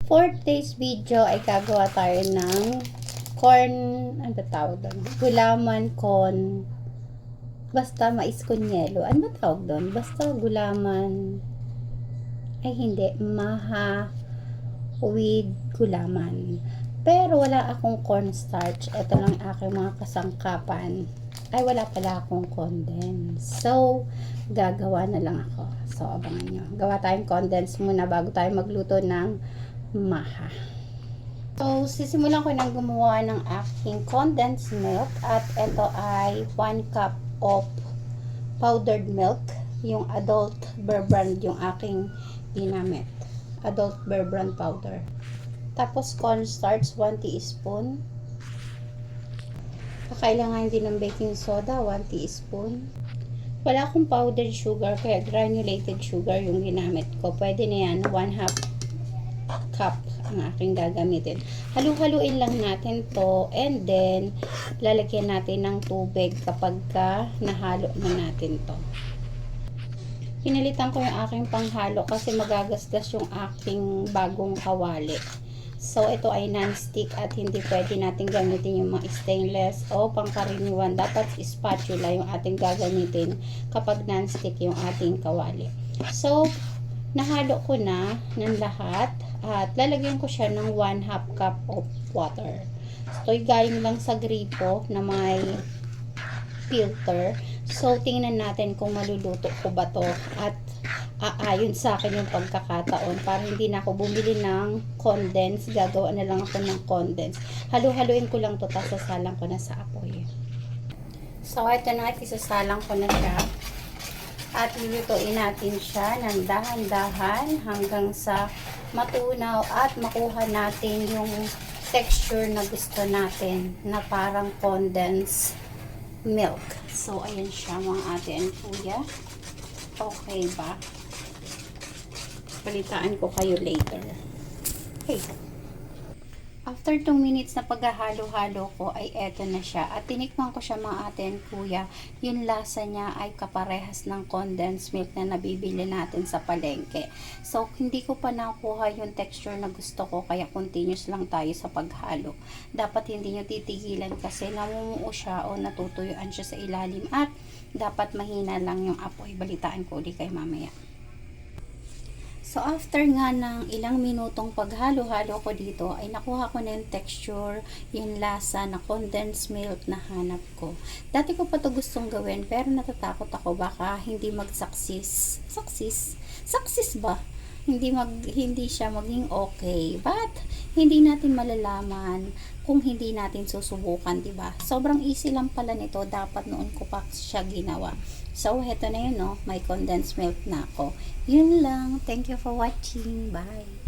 For today's video ay gagawa tayo ng corn, ano tawag doon? Gulaman con, basta mais con yelo. Ano ba tawag doon? Basta gulaman, ay hindi, maha with gulaman. Pero wala akong cornstarch. Ito lang aking mga kasangkapan. Ay, wala pala akong condensed. So, gagawa na lang ako. So, abangan nyo. Gawa tayong condensed muna bago tayo magluto ng maha. So, sisimulan ko nang gumawa ng aking condensed milk. At ito ay 1 cup of powdered milk. Yung adult Bear Brand yung aking ginamit. Adult Bear Brand powder. Tapos cornstarch 1 teaspoon. Kakailangan din ng baking soda 1 teaspoon. Wala akong powdered sugar kaya granulated sugar yung ginamit ko. Pwede na yan 1/2 cup ang aking gagamitin. Halu-haluin lang natin to and then lalagyan natin ng tubig kapag nahalo na natin to. Pinalitan ko yung aking panghalo kasi magagasgas yung aking bagong kawali. So, ito ay non-stick at hindi pwede natin gamitin yung mga stainless o pangkaraniwan. Dapat spatula yung ating gagamitin kapag non-stick yung ating kawali. So, nahalo ko na ng lahat at lalagyan ko siya ng 1/2 cup of water. So, galing lang sa gripo na may filter. So, tingnan natin kung maluluto ko ba to at aayon sa akin yung pagkakataon para hindi na ako bumili ng condense. Gagawa na lang ako ng condense. Halu-haluin ko lang to, tapos sasalang ko na sa apoy. So, ito na, isasalang ko na siya. At lulutuin natin siya ng dahan-dahan hanggang sa matunaw at makuha natin yung texture na gusto natin na parang condensed milk. So, ayan siya mga ate and kuya. Okay ba? Palitaan ko kayo later. Okay. After 2 minutes na paghahalo-halo ko ay eto na siya. At tinikman ko siya mga ate and kuya. Yung lasa niya ay kaparehas ng condensed milk na nabibili natin sa palengke. So, hindi ko pa nakuha yung texture na gusto ko. Kaya continuous lang tayo sa paghalo. Dapat hindi nyo titigilan kasi namumuo siya o natutuyuan siya sa ilalim. At dapat mahina lang yung apoy. Balitaan ko ulit kay mamaya. So, after nga ng ilang minutong paghalo-halo ko dito, ay nakuha ko na yung texture, yung lasa na condensed milk na hanap ko. Dati ko pa to gustong gawin, pero natatakot ako baka hindi mag-success. Success ba? Hindi siya maging okay. But, hindi natin malalaman kung hindi natin susubukan, diba? Sobrang easy lang pala nito. Dapat noon ko pa siya ginawa. So, heto na yun, no? May condensed milk na ako. Yun lang. Thank you for watching. Bye!